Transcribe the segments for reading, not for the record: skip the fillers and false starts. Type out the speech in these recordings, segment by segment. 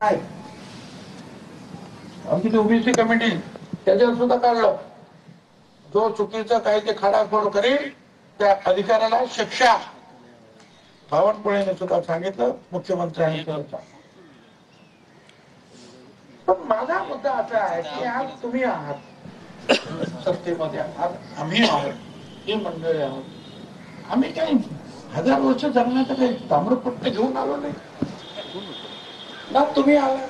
आमची ती OBC committee त्याच्यावर सुद्धा काढलं. जो चुकीचं काही ते खाडाखोड करेल त्या अधिकाऱ्याला शिक्षा. बावनकुळेने सुद्धा सांगितलं, मुख्यमंत्र्यांनी सुद्धा. पण माझा मुद्दा असा आहे की आज तुम्ही आहात सत्तेमध्ये, आहात आम्ही आहोत, ही मंडळी आहोत. आम्ही काही 1000 वर्ष जगण्याचं काही ताम्रपट्ट घेऊन आलो नाही ना. तुम्ही आला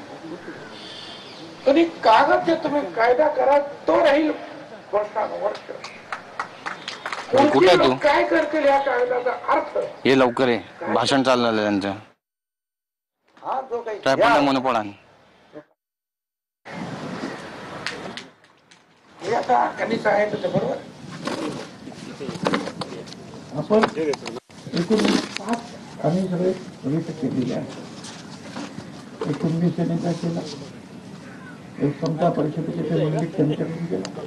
तरी कागद जे तुम्ही कायदा करा तो राहील वर्षानुवर्ष. कुठे तू काय करतील या कायद्याचा अर्थ हे लवकर आहे. भाषण चाललं त्यांचं. हा जो काही ट्रायपॉड मोनोपॉड हे आता कणिस आहे त्याच्या बरोबर. आपण एकूण 5 आम्ही सगळे रिट केलेले आहे. एक कुणबी सेनेचा केला, एक समता परिषदेचे मंडळी त्यांच्याकडून केला,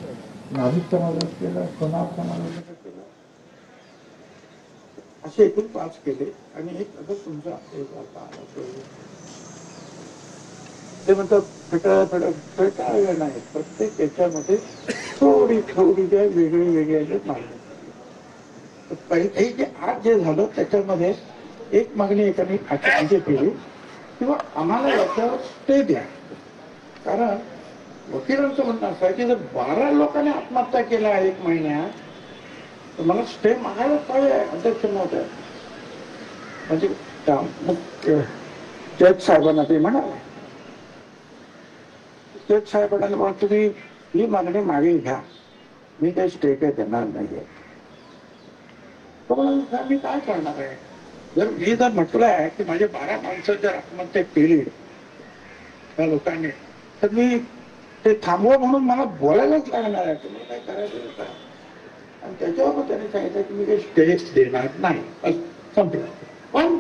नाभिक समाजात केला, सोनार समाजात केला, असे एकूण 5 केले. आणि एक अगं तुमचा एक आता ते म्हणतात फेटाळलं नाही. प्रत्येक याच्यामध्ये थोडी थोडी ज्या वेगळे मागणी. काही जे आज जे झालं त्याच्यामध्ये एक मागणी एकाने आधी केली किंवा आम्हाला याच्यावर स्टे द्या. कारण वकिलांचं म्हणणं असं आहे की जर 12 लोकांनी आत्महत्या केल्या 1 महिन्यात तर मला स्टे मागायला पाहिजे. अध्यक्ष महोदय म्हणजे जज साहेबांना ते म्हणाले, जज साहेबांना तुम्ही ही मागणी मागे घ्या, मी काही स्टे काही देणार नाहीये. मी काय करणार आहे? जर मी जर म्हटलं आहे की माझे 12 माणसं जर आत्महत्या केली त्या लोकांनी तर मी ते थांबवा म्हणून मला बोलायलाच लागणार आहे. तुम्हाला काय करायचं का? आणि त्याच्यावर त्यांनी सांगितलं की मी काही स्टे देणार नाही, संपलं. पण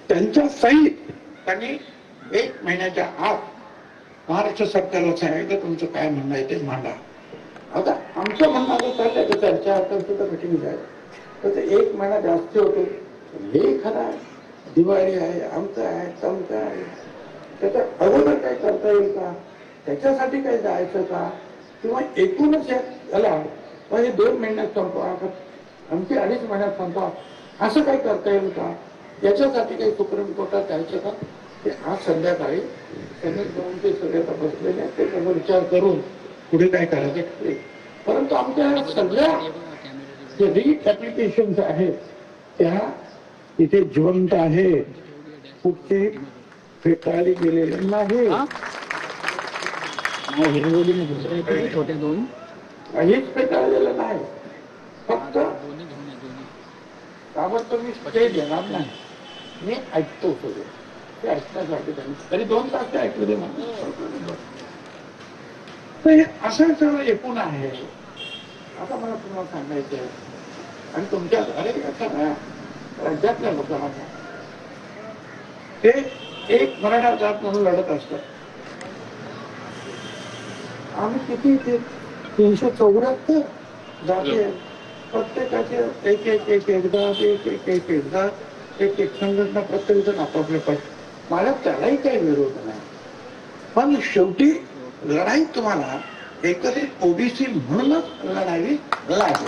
त्यांच्या सही त्यांनी 1 महिन्याच्या आत महाराष्ट्र सरकारला सांगितलं तुमचं काय म्हणणं आहे ते मांडा. आता आमचं म्हणणं असं चाललंय की त्यांच्या हातात सुद्धा मिटिंग आहे तर ते 1 महिना जास्त होतो. हे खरं आहे, दिवाळी आहे, आमचं आहे, तमचं आहे, त्याच्या अगोदर काय करता येईल का? त्याच्यासाठी काय जायचं का? किंवा एकूणच याला हे 2 महिन्यात संपवा, आमची 2.5 महिन्यात संपवा, असं काही करता येईल का? याच्यासाठी काही सुप्रीम कोर्टात जायचं का? ते आज संध्याकाळी त्यांनी जाऊन ते सगळे बसलेले आहेत, ते सगळं विचार करून पुढे काय करायचं. परंतु आमच्या सगळ्या जे रीट ऍप्लिकेशन्स आहेत त्या इथे जिवंत आहे, कुठे फेटाळली गेलेले नाही. छोटे 2 काहीच फेटाळलेलं नाही. फक्त ताबडतोब मी स्टे देणार नाही, मी ऐकतो सगळे. ते ऐकण्यासाठी त्यांनी तरी 2 तास ते ऐकू दे म्हणून. तर असं सगळं एकूण आहे. आता मला तुम्हाला सांगायचं आहे आणि तुमच्या सगळ्या राज्यातल्या लोकांना ते एक मराठा जात म्हणून लढत असतात. आम्ही किती ते 374 जाती आहेत. प्रत्येकाचे एक संघटना प्रत्येक जण आपापले पाहिजे. मला त्यालाही काही विरोध नाही. पण शेवटी लढाई तुम्हाला एकत्रित ओबीसी म्हणूनच लढावी लागेल.